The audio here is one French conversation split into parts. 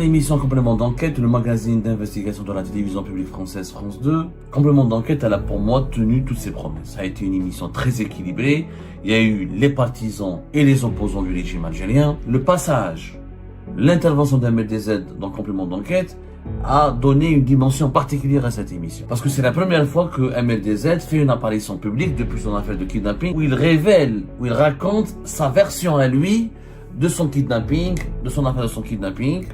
Émission Complément d'enquête, le magazine d'investigation de la télévision publique française France 2. Complément d'enquête, elle a pour moi tenu toutes ses promesses. Ça a été une émission très équilibrée. Il y a eu les partisans et les opposants du régime algérien. Le passage, l'intervention d'MLDZ dans Complément d'enquête a donné une dimension particulière à cette émission. Parce que c'est la première fois que MLDZ fait une apparition publique depuis son affaire de kidnapping où il révèle, où il raconte sa version à lui de son kidnapping, de son affaire de son kidnapping.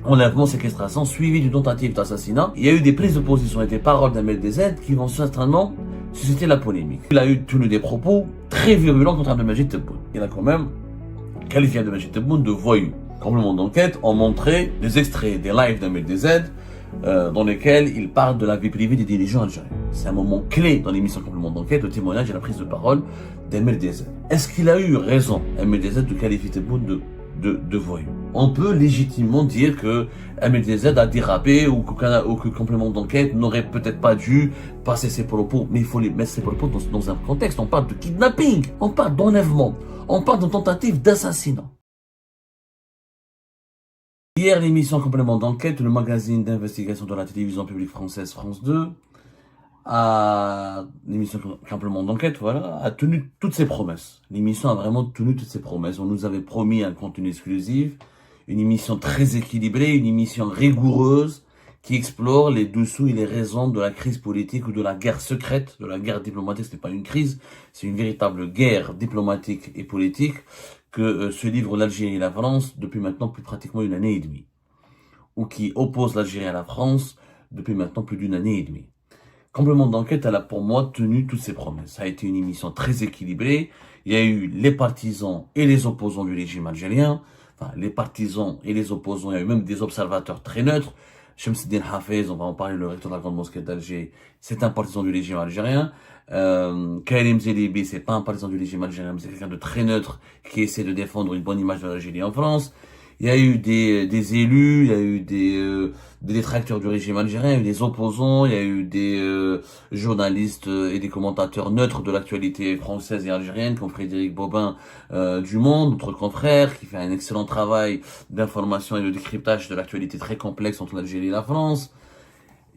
Enlèvement, séquestration, suivi d'une tentative d'assassinat. Il y a eu des prises de position et des paroles d'MLDZ qui vont certainement susciter la polémique. Il a eu tenu des propos très virulents contre Abdelmajid Tebboune. Il a quand même qualifié Abdelmajid Tebboune de voyou. Complément d'enquête ont montré des extraits des lives d'MLDZ dans lesquels il parle de la vie privée des dirigeants algériens. C'est un moment clé dans l'émission Complément d'enquête, le témoignage et la prise de parole d'MLDZ. Est-ce qu'il a eu raison, MLDZ, de qualifier Tebboune de voyous? On peut légitimement dire que MLDZ a dérapé ou que Complément d'enquête n'aurait peut-être pas dû passer ses propos, mais il faut les mettre ses propos dans un contexte. On parle de kidnapping, on parle d'enlèvement, on parle de tentative d'assassinat. Hier, l'émission Complément d'enquête, le magazine d'investigation de la télévision publique française France 2, l'émission Complément d'enquête, voilà, a tenu toutes ses promesses. L'émission a vraiment tenu toutes ses promesses. On nous avait promis un contenu exclusif, une émission très équilibrée, une émission rigoureuse qui explore les dessous et les raisons de la crise politique ou de la guerre secrète, de la guerre diplomatique. Ce n'est pas une crise, c'est une véritable guerre diplomatique et politique que se livrent l'Algérie et la France depuis maintenant plus pratiquement une année et demie, ou qui oppose l'Algérie à la France depuis maintenant plus d'une année et demie. Complément d'enquête, elle a pour moi tenu toutes ses promesses. Ça a été une émission très équilibrée. Il y a eu les partisans et les opposants du régime algérien. Enfin, les partisans et les opposants, il y a eu même des observateurs très neutres. Shamsuddin Hafez, on va en parler, le recteur de la Grande Mosquée d'Alger, c'est un partisan du régime algérien. Karim Zelibi, c'est pas un partisan du régime algérien, mais c'est quelqu'un de très neutre qui essaie de défendre une bonne image de l'Algérie en France. Il y a eu des élus, il y a eu des détracteurs du régime algérien, il y a eu des opposants, il y a eu des journalistes et des commentateurs neutres de l'actualité française et algérienne, comme Frédéric Bobin du Monde, notre confrère, qui fait un excellent travail d'information et de décryptage de l'actualité très complexe entre l'Algérie et la France.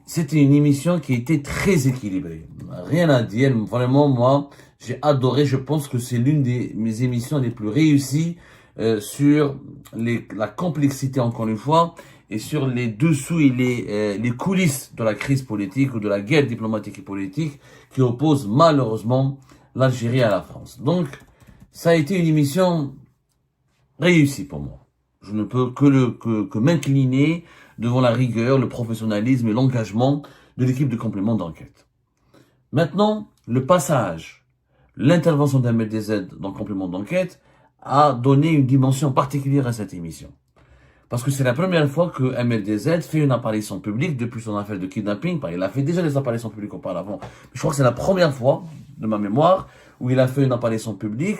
C'était une émission qui était très équilibrée. Rien à dire, vraiment, moi, j'ai adoré, je pense que c'est l'une de mes émissions les plus réussies sur la complexité, encore une fois, et sur les dessous et les coulisses de la crise politique ou de la guerre diplomatique et politique qui oppose malheureusement l'Algérie à la France. Donc, ça a été une émission réussie pour moi. Je ne peux que m'incliner devant la rigueur, le professionnalisme et l'engagement de l'équipe de Complément d'enquête. Maintenant, le passage, l'intervention d'MLDZ dans Complément d'enquête a donné une dimension particulière à cette émission. Parce que c'est la première fois que MLDZ fait une apparition publique depuis son affaire de kidnapping. Il a fait déjà des apparitions publiques auparavant. Je crois que c'est la première fois, de ma mémoire, où il a fait une apparition publique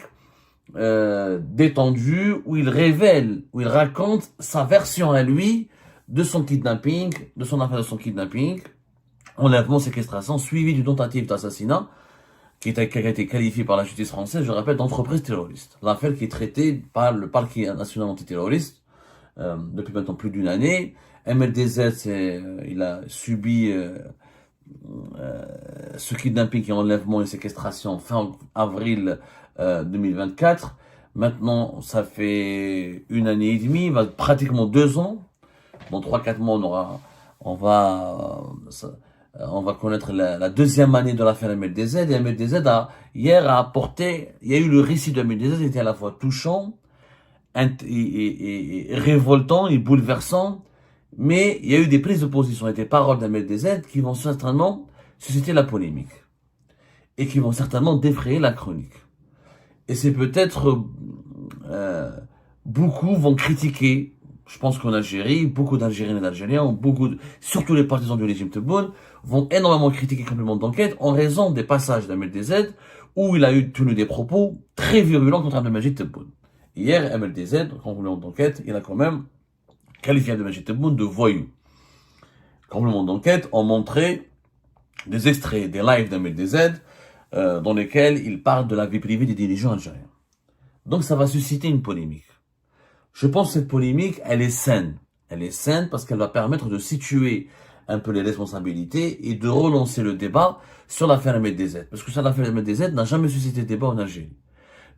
détendue, où il révèle, où il raconte sa version à lui de son kidnapping, de son affaire de son kidnapping, enlèvement, séquestration, suivi d'une tentative d'assassinat, qui a été qualifiée par la justice française, je rappelle, d'entreprise terroriste. L'affaire qui est traitée par le parquet national antiterroriste depuis maintenant plus d'une année. MLDZ, il a subi ce kidnapping et enlèvement et séquestration fin avril 2024. Maintenant, ça fait une année et demie, pratiquement 2 ans. Dans 3-4 mois, on va connaître la deuxième année de l'affaire MLDZ. Et MLDZ hier a apporté, il y a eu le récit de MLDZ, il était à la fois touchant, et révoltant et bouleversant, mais il y a eu des prises de position et des paroles d'MLDZ qui vont certainement susciter la polémique et qui vont certainement défrayer la chronique. Et c'est peut-être beaucoup vont critiquer. Je pense qu'en Algérie, beaucoup d'Algériens et d'Algériens, surtout les partisans du régime Tebboune, vont énormément critiquer Complément d'enquête en raison des passages d'MLDZ où il a eu tenu des propos très virulents contre Abdelmajid Tebboune. Hier, MLDZ, Complément d'enquête, il a quand même qualifié Abdelmajid Tebboune de voyou. Complément d'enquête ont montré des extraits des lives d'MLDZ dans lesquels il parle de la vie privée des dirigeants algériens. Donc ça va susciter une polémique. Je pense que cette polémique, elle est saine. Elle est saine parce qu'elle va permettre de situer un peu les responsabilités et de relancer le débat sur l'affaire Ahmed DZ. Parce que ça, l'affaire Ahmed DZ n'a jamais suscité de débat en Algérie.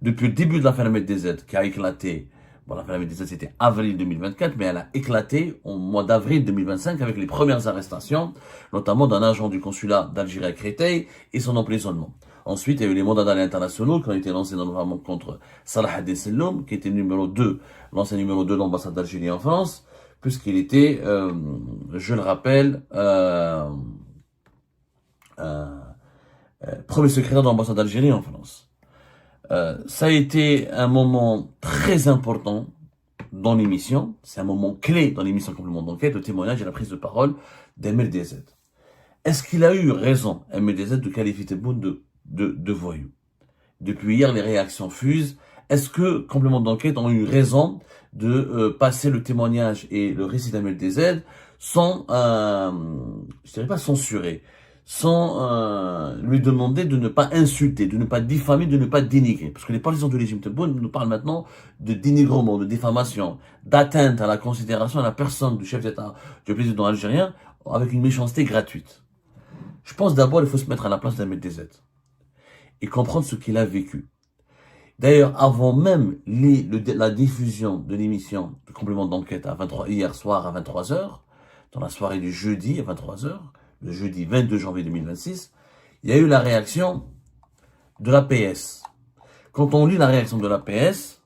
Depuis le début de l'affaire Ahmed DZ, qui a éclaté, bon, l'affaire Ahmed DZ c'était avril 2024, mais elle a éclaté au mois d'avril 2025 avec les premières arrestations, notamment d'un agent du consulat d'Algérie à Créteil et son emprisonnement. Ensuite, il y a eu les mandats d'arrêt internationaux qui ont été lancés notamment contre Salah ad-Din qui était l'ancien numéro 2 de l'ambassade d'Algérie en France, puisqu'il était, je le rappelle, premier secrétaire de l'ambassade d'Algérie en France. Ça a été un moment très important dans l'émission. C'est un moment clé dans l'émission Complément d'enquête, le témoignage et la prise de parole d'Ahmed DZ. Est-ce qu'il a eu raison, Ahmed DZ, de qualifier Tebboune de voyou? Depuis hier, les réactions fusent. Est-ce que Complément d'enquête ont eu raison de passer le témoignage et le récit d'Ahmed DZ sans, je dirais pas censurer, sans lui demander de ne pas insulter, de ne pas diffamer, de ne pas dénigrer. Parce que les partisans du régime Tebboune nous parlent maintenant de dénigrement, de diffamation, d'atteinte à la considération, à la personne du chef d'État, du président algérien, avec une méchanceté gratuite. Je pense d'abord qu'il faut se mettre à la place d'Ahmed DZ et comprendre ce qu'il a vécu. D'ailleurs, avant même la diffusion de l'émission de Complément d'enquête hier soir à 23h, dans la soirée du jeudi à 23h, le jeudi 22 janvier 2026, il y a eu la réaction de l'APS. Quand on lit la réaction de l'APS,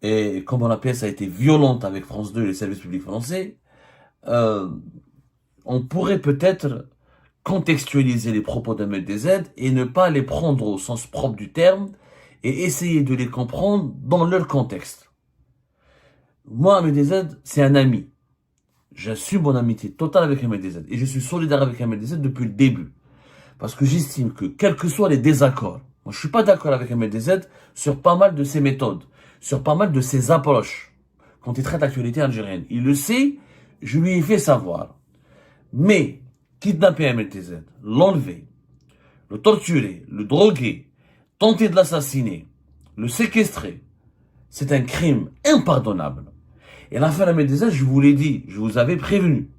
et comment l'APS a été violente avec France 2 et les services publics français, on pourrait peut-être contextualiser les propos d'Ahmed DZ et ne pas les prendre au sens propre du terme et essayer de les comprendre dans leur contexte. Moi, Ahmed DZ, c'est un ami. J'assume mon amitié totale avec Ahmed DZ et je suis solidaire avec Ahmed DZ depuis le début. Parce que j'estime que, quels que soient les désaccords, moi je suis pas d'accord avec Ahmed DZ sur pas mal de ses méthodes, sur pas mal de ses approches quand il traite l'actualité algérienne. Il le sait, je lui ai fait savoir. Mais, kidnapper Ahmed DZ, l'enlever, le torturer, le droguer, tenter de l'assassiner, le séquestrer, c'est un crime impardonnable. Et l'affaire Ahmed DZ, je vous l'ai dit, je vous avais prévenu,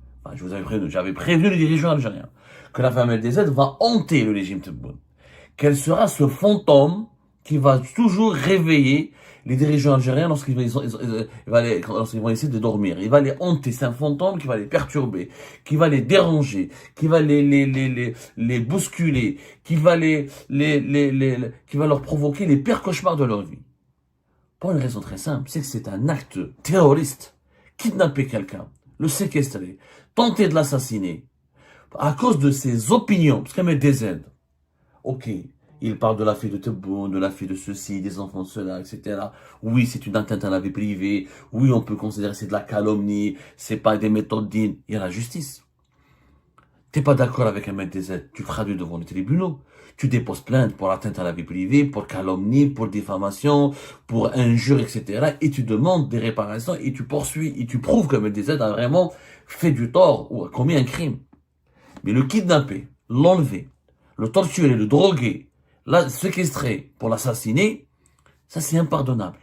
j'avais prévenu les dirigeants algériens, que l'affaire Ahmed DZ va hanter le régime Tebboune, qu'elle sera ce fantôme qui va toujours réveiller les dirigeants algériens lorsqu'ils vont essayer de dormir. Il va les hanter, c'est un fantôme qui va les perturber, qui va les déranger, qui va les bousculer, qui va qui va leur provoquer les pires cauchemars de leur vie. Pour une raison très simple, c'est que c'est un acte terroriste. Kidnapper quelqu'un, le séquestrer, tenter de l'assassiner, à cause de ses opinions, parce qu'Ahmed DZ, ok, il parle de la fille de Tebboune, de la fille de ceci, des enfants de cela, etc. Oui, c'est une atteinte à la vie privée. Oui, on peut considérer que c'est de la calomnie, c'est pas des méthodes dignes. Il y a la justice. T'es pas d'accord avec Ahmed DZ, tu feras du devant les tribunaux. Tu déposes plainte pour atteinte à la vie privée, pour calomnie, pour diffamation, pour injure, etc. Et tu demandes des réparations et tu poursuis et tu prouves qu'Ahmed DZ a vraiment fait du tort ou a commis un crime. Mais le kidnapper, l'enlever, le torturer, le droguer, le séquestrer pour l'assassiner, ça c'est impardonnable.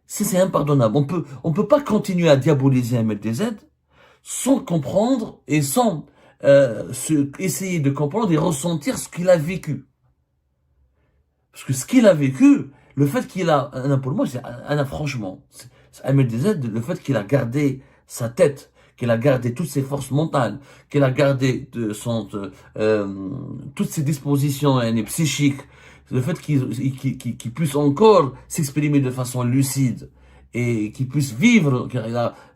C'est impardonnable. On peut pas continuer à diaboliser Ahmed DZ sans comprendre et sans essayer de comprendre et ressentir ce qu'il a vécu. Parce que ce qu'il a vécu, le fait qu'il a, pour moi, franchement, Ahmed DZ, le fait qu'il a gardé sa tête, qu'il a gardé toutes ses forces mentales, qu'il a gardé toutes ses dispositions psychiques, le fait qu'il puisse encore s'exprimer de façon lucide et qu'il puisse vivre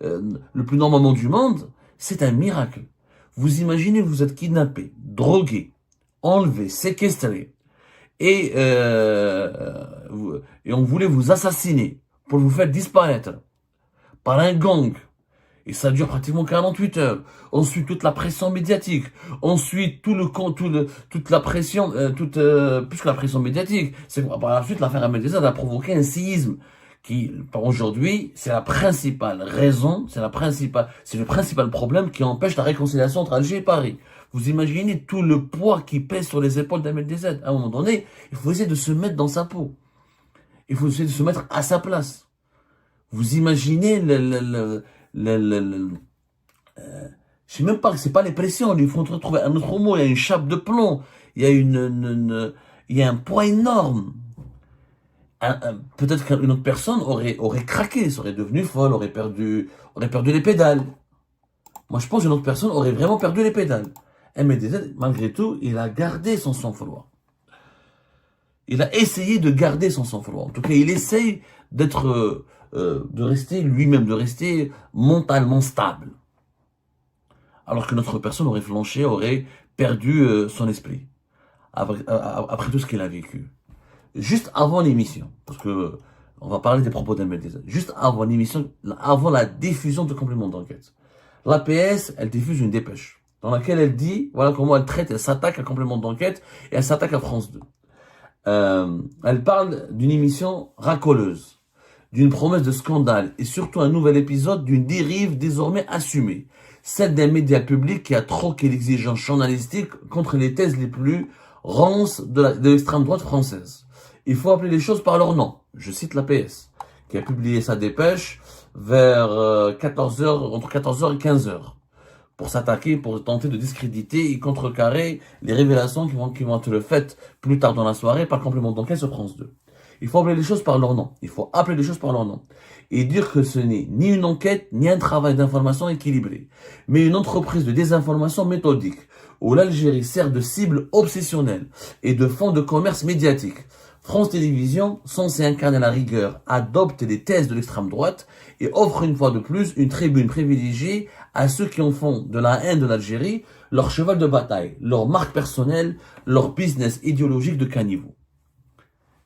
le plus normalement du monde, c'est un miracle. Vous imaginez, vous êtes kidnappé, drogué, enlevé, séquestré, et on voulait vous assassiner pour vous faire disparaître par un gang. Et ça dure pratiquement 48 heures. Ensuite, toute la pression médiatique. Ensuite, toute la pression, plus que la pression médiatique. C'est par la suite, l'affaire Ahmed DZ a provoqué un séisme qui, aujourd'hui, c'est la principale raison, c'est le principal problème qui empêche la réconciliation entre Alger et Paris. Vous imaginez tout le poids qui pèse sur les épaules d'Ahmed DZ. À un moment donné, il faut essayer de se mettre dans sa peau. Il faut essayer de se mettre à sa place. Vous imaginez je sais même pas que c'est pas les pressions, il faut trouver un autre mot, il y a une chape de plomb, il y a il y a un poids énorme. Peut-être qu'une autre personne aurait craqué, serait devenue folle, aurait perdu les pédales. Moi, je pense qu'une autre personne aurait vraiment perdu les pédales. MLDZ, malgré tout, il a gardé son sang-froid. Il a essayé de garder son sang-froid. En tout cas, il essaye de rester lui-même, de rester mentalement stable. Alors qu'une autre personne aurait flanché, aurait perdu son esprit. Après tout ce qu'il a vécu. Juste avant l'émission, parce que on va parler des propos d'MLDZ, juste avant l'émission, avant la diffusion de compléments d'enquête, l'APS, elle diffuse une dépêche dans laquelle elle dit, voilà comment elle traite, elle s'attaque à complément d'enquête et elle s'attaque à France 2. Elle parle d'une émission racoleuse, d'une promesse de scandale et surtout un nouvel épisode d'une dérive désormais assumée, celle d'un média public qui a troqué l'exigence journalistique contre les thèses les plus rances de l'extrême droite française. Il faut appeler les choses par leur nom. Je cite l'APS, qui a publié sa dépêche vers 14h, entre 14h et 15h, pour s'attaquer, pour tenter de discréditer et contrecarrer les révélations qui vont être faites plus tard dans la soirée par complément d'enquête sur France 2. Il faut appeler les choses par leur nom. Il faut appeler les choses par leur nom. Et dire que ce n'est ni une enquête, ni un travail d'information équilibré, mais une entreprise de désinformation méthodique, où l'Algérie sert de cible obsessionnelle et de fond de commerce médiatique. France Télévisions, censée incarner la rigueur, adopte les thèses de l'extrême droite et offre une fois de plus une tribune privilégiée à ceux qui en font de la haine de l'Algérie leur cheval de bataille, leur marque personnelle, leur business idéologique de caniveau.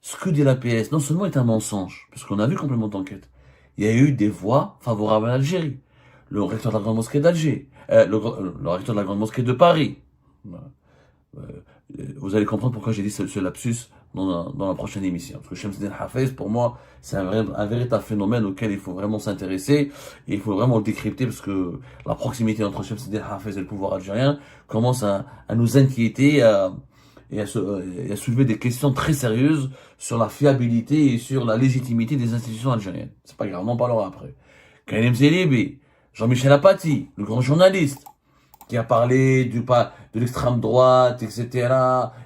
Ce que dit l'APS, non seulement est un mensonge, puisqu'on a vu complément d'enquête, il y a eu des voix favorables à l'Algérie. Le recteur de la Grande Mosquée d'Alger, le recteur de la Grande Mosquée de Paris. Vous allez comprendre pourquoi j'ai dit ce lapsus dans la prochaine émission. Parce que Shamsuddin Hafez, pour moi, c'est un véritable phénomène auquel il faut vraiment s'intéresser et il faut vraiment le décrypter parce que la proximité entre Shamsuddin Hafez et le pouvoir algérien commence à nous inquiéter et à soulever des questions très sérieuses sur la fiabilité et sur la légitimité des institutions algériennes. C'est pas grave, on en parlera après. Karim Zelibi, Jean-Michel Apathy, le grand journaliste, qui a parlé de l'extrême droite, etc.,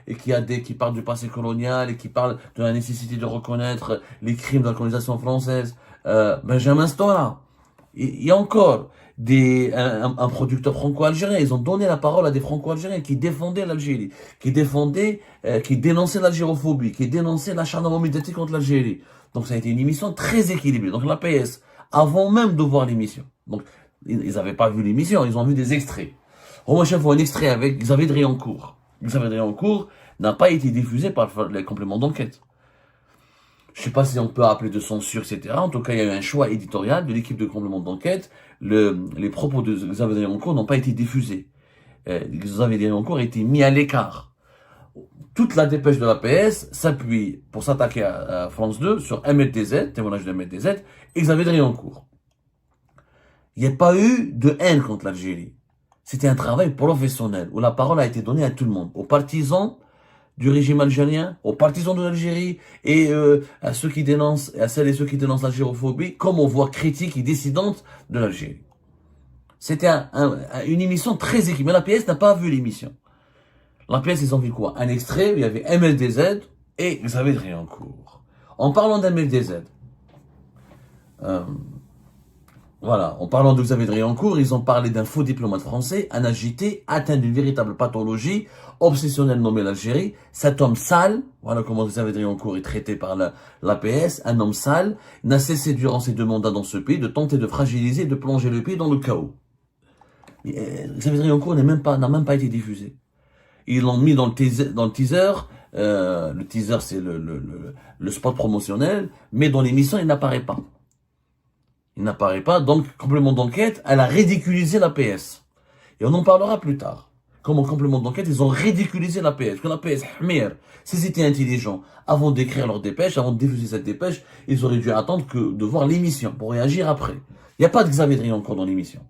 et qui parle du passé colonial, et qui parle de la nécessité de reconnaître les crimes de la colonisation française. Benjamin Stora. Il y a encore un producteur franco-algérien. Ils ont donné la parole à des franco-algériens qui défendaient l'Algérie, qui dénonçaient l'algérophobie, qui dénonçaient l'acharnement médiatique contre l'Algérie. Donc ça a été une émission très équilibrée. Donc l'APS, avant même de voir l'émission, donc ils n'avaient pas vu l'émission, ils ont vu des extraits. Romain Chef voit un extrait avec Xavier Driancourt. Xavier Driancourt n'a pas été diffusé par les compléments d'enquête. Je ne sais pas si on peut appeler de censure, etc. En tout cas, il y a eu un choix éditorial de l'équipe de complément d'enquête. Les propos de Xavier Driancourt n'ont pas été diffusés. Xavier Driancourt a été mis à l'écart. Toute la dépêche de l'APS s'appuie pour s'attaquer à France 2 sur MLTZ, témoignage de MLTZ, et Xavier Driancourt. Il n'y a pas eu de haine contre l'Algérie. C'était un travail professionnel où la parole a été donnée à tout le monde, aux partisans du régime algérien, aux partisans de l'Algérie et à ceux qui dénoncent, à celles et ceux qui dénoncent l'algérophobie, comme aux voix critiques et dissidentes de l'Algérie. C'était une émission très équilibrée. L'APS n'a pas vu l'émission. L'APS, ils ont vu quoi? Un extrait où il y avait MLDZ et Xavier Driancourt. En parlant d'MLDZ, voilà, en parlant de Xavier Driancourt, ils ont parlé d'un faux diplomate français, un agité, atteint d'une véritable pathologie, obsessionnelle nommée l'Algérie. Cet homme sale, voilà comment Xavier Driancourt est traité par l'APS, un homme sale, n'a cessé durant ses 2 mandats dans ce pays de tenter de fragiliser et de plonger le pays dans le chaos. Xavier Driancourt n'a même pas été diffusé. Ils l'ont mis dans le teaser, le teaser c'est le spot promotionnel, mais dans l'émission il n'apparaît pas. Il n'apparaît pas, donc complément d'enquête, elle a ridiculisé l'APS. Et on en parlera plus tard. Comme en complément d'enquête, ils ont ridiculisé l'APS. Parce que l'APS, s'ils étaient intelligents, avant d'écrire leur dépêche, avant de diffuser cette dépêche, ils auraient dû attendre de voir l'émission pour réagir après. Il n'y a pas de Xavier Driancourt dans l'émission.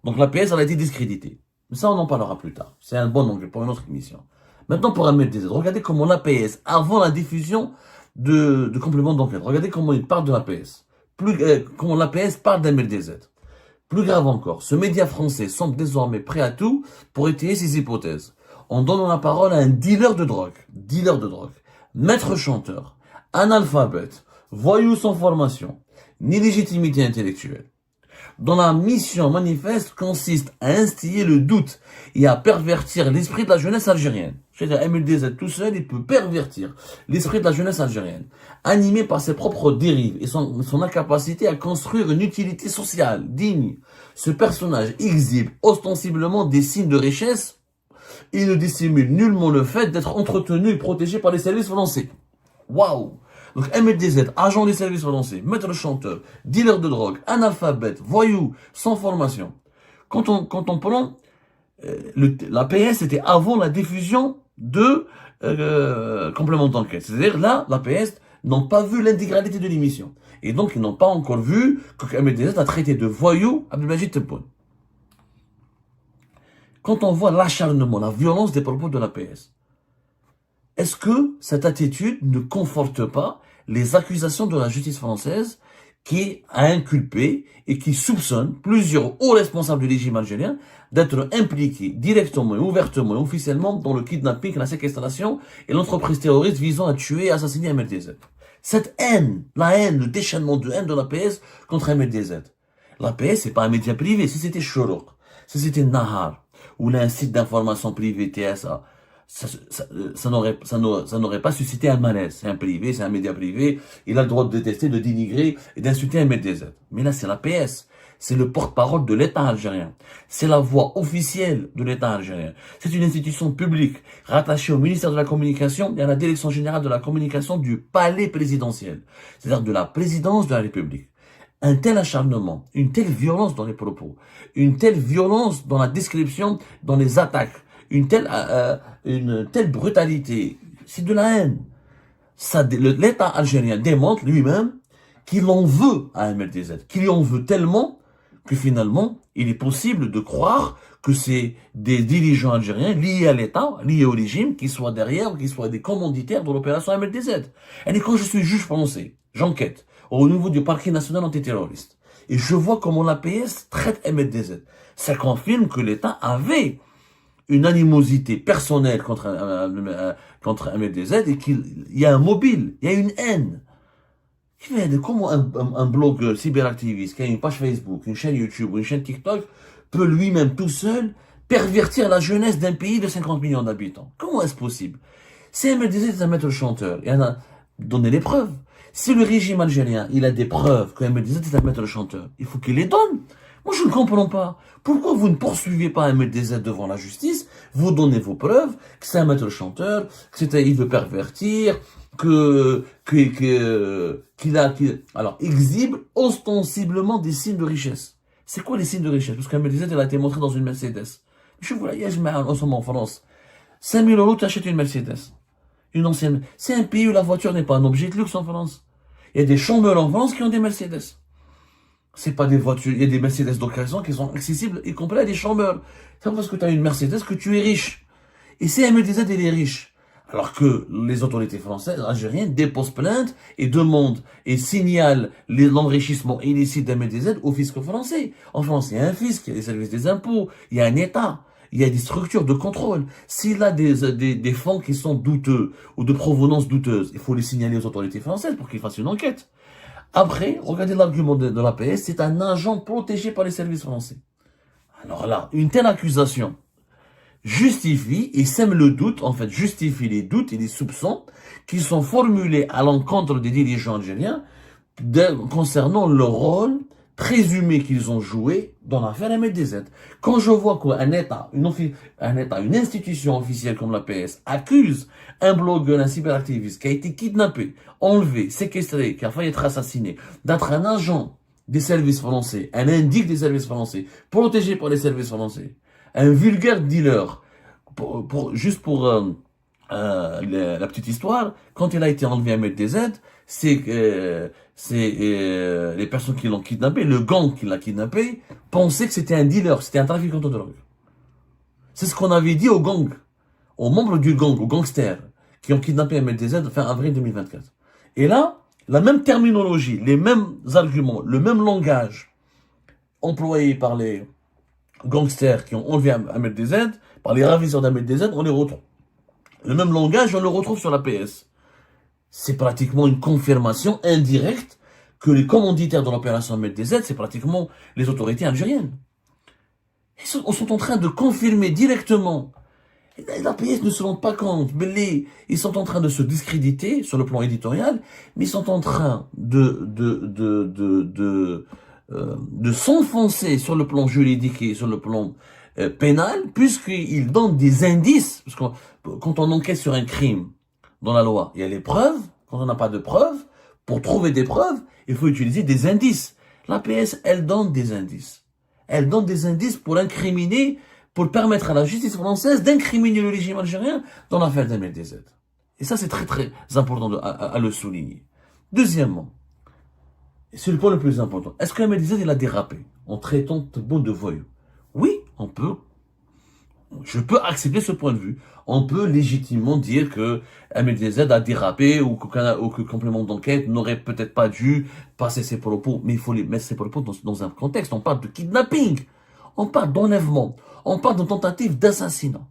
Donc l'APS, elle a été discréditée. Mais ça, on en parlera plus tard. C'est un bon angle pour une autre émission. Maintenant, pour MLDZ, regardez comment l'APS, avant la diffusion de complément d'enquête, regardez comment il parle de l'APS. Comment l'APS parle d'MLDZ. Plus grave encore, ce média français semble désormais prêt à tout pour étayer ses hypothèses, en donnant la parole à un dealer de drogue, maître chanteur, analphabète, voyou sans formation, ni légitimité intellectuelle, dont la mission manifeste consiste à instiller le doute et à pervertir l'esprit de la jeunesse algérienne. C'est-à-dire, MLDZ tout seul, il peut pervertir l'esprit de la jeunesse algérienne, animé par ses propres dérives et son incapacité à construire une utilité sociale digne. Ce personnage exhibe ostensiblement des signes de richesse et ne dissimule nullement le fait d'être entretenu et protégé par les services français. Waouh! Donc MLDZ, agent des services français, maître chanteur, dealer de drogue, analphabète, voyou, sans formation. Quand on prend la PS, c'était avant la diffusion de complément d'enquête. C'est-à-dire là, la PS n'ont pas vu l'intégralité de l'émission. Et donc, ils n'ont pas encore vu que MLDZ a traité de voyou Abdelmajid Tebboune. Quand on voit l'acharnement, la violence des propos de la PS, est-ce que cette attitude ne conforte pas les accusations de la justice française qui a inculpé et qui soupçonne plusieurs hauts responsables du régime algérien d'être impliqués directement et ouvertement et officiellement dans le kidnapping, la séquestration et l'entreprise terroriste visant à tuer et assassiner MLDZ. Cette haine, la haine, le déchaînement de haine de la PS contre MLDZ. La PS, c'est pas un média privé. Si c'était Chorouk, si c'était Nahar, ou un site d'information privé TSA, ça n'aurait pas suscité un malaise. C'est un privé, c'est un média privé. Il a le droit de détester, de dénigrer et d'insulter un MLDZ. Mais là, c'est la PS. C'est le porte-parole de l'État algérien. C'est la voix officielle de l'État algérien. C'est une institution publique rattachée au ministère de la Communication et à la Direction générale de la Communication du palais présidentiel. C'est-à-dire de la présidence de la République. Un tel acharnement, une telle violence dans les propos, une telle violence dans la description, dans les attaques, une telle brutalité, c'est de la haine. L'État algérien démontre lui-même qu'il en veut à MLDZ, qu'il en veut tellement que finalement, il est possible de croire que c'est des dirigeants algériens liés à l'État, liés au régime, qui soient derrière, qui soient des commanditaires de l'opération MLDZ. Et quand je suis juge français, j'enquête au niveau du parquet national antiterroriste, et je vois comment la PS traite MLDZ. Ça confirme que l'État avait une animosité personnelle contre MLDZ et qu'il y a un mobile, il y a une haine. Comment un blogueur cyberactiviste qui a une page Facebook, une chaîne YouTube ou une chaîne TikTok peut lui-même tout seul pervertir la jeunesse d'un pays de 50 millions d'habitants? Comment est-ce possible? Si MLDZ est un maître chanteur, il en a donné les preuves. Si le régime algérien, il a des preuves que MLDZ est un maître chanteur, il faut qu'il les donne. Moi, je ne comprends pas. Pourquoi vous ne poursuivez pas MLDZ devant la justice? Vous donnez vos preuves que c'est un maître chanteur, il veut pervertir, alors, exhibe ostensiblement des signes de richesse. C'est quoi les signes de richesse? Parce qu'MLDZ, elle a été montrée dans une Mercedes. Je vous voyage, mais en France. 5 000 euros, tu achètes une Mercedes. Une ancienne. C'est un pays où la voiture n'est pas un objet de luxe en France. Il y a des chômeurs en France qui ont des Mercedes. C'est pas des voitures, il y a des Mercedes d'occasion qui sont accessibles, y compris à des chômeurs. C'est pas parce que tu as une Mercedes que tu es riche. Et c'est MLDZ, elle est riche. Alors que les autorités françaises, algériennes, déposent plainte et demandent et signalent l'enrichissement illicite d'MLDZ au fisc français. En France, il y a un fisc, il y a des services des impôts, il y a un État, il y a des structures de contrôle. S'il a des fonds qui sont douteux ou de provenance douteuse, il faut les signaler aux autorités françaises pour qu'ils fassent une enquête. Après, regardez l'argument de la PS, c'est un agent protégé par les services français. Alors là, une telle accusation justifie et sème le doute, en fait, justifie les doutes et les soupçons qui sont formulés à l'encontre des dirigeants algériens concernant le rôle présumé qu'ils ont joué dans l'affaire MLDZ. Quand je vois qu'un État, une institution officielle comme la PS accuse un blogueur, un cyberactiviste qui a été kidnappé, enlevé, séquestré, qui a failli être assassiné, d'être un agent des services français, un indique des services français, protégé par les services français, un vulgaire dealer, juste pour la petite histoire, quand il a été enlevé à MLDZ, c'est les personnes qui l'ont kidnappé, le gang qui l'a kidnappé, pensaient que c'était un dealer, c'était un trafiquant de drogue. C'est ce qu'on avait dit au gang, aux membres du gang, aux gangsters, qui ont kidnappé MLDZ fin avril 2024. Et là, la même terminologie, les mêmes arguments, le même langage, employés par les gangsters qui ont enlevé Ahmed DZ, par les ravisseurs d'Ahmed DZ, on les retrouve. Le même langage, on le retrouve sur la PS. C'est pratiquement une confirmation indirecte que les commanditaires de l'opération Ahmed DZ, c'est pratiquement les autorités algériennes. Ils sont en train de confirmer directement. La PS ne se rend pas compte, mais ils sont en train de se discréditer sur le plan éditorial, mais ils sont en train de s'enfoncer sur le plan juridique et sur le plan pénal, puisqu'ils donnent des indices. Parce que quand on enquête sur un crime dans la loi, il y a les preuves. Quand on n'a pas de preuves, pour trouver des preuves, il faut utiliser des indices. L'APS, elle donne des indices. Elle donne des indices pour incriminer, pour permettre à la justice française d'incriminer le régime algérien dans l'affaire d'Ahmed DZ. Et ça, c'est très très important à le souligner. Deuxièmement, c'est le point le plus important. Est-ce qu'Ahmed DZ, il a dérapé en traitant Tebboune de voyou? Oui, on peut. Je peux accepter ce point de vue. On peut légitimement dire que Ahmed DZ a dérapé ou que complément d'enquête n'aurait peut-être pas dû passer ses propos. Mais il faut les mettre ses propos dans un contexte. On parle de kidnapping. On parle d'enlèvement. On parle de tentative d'assassinat.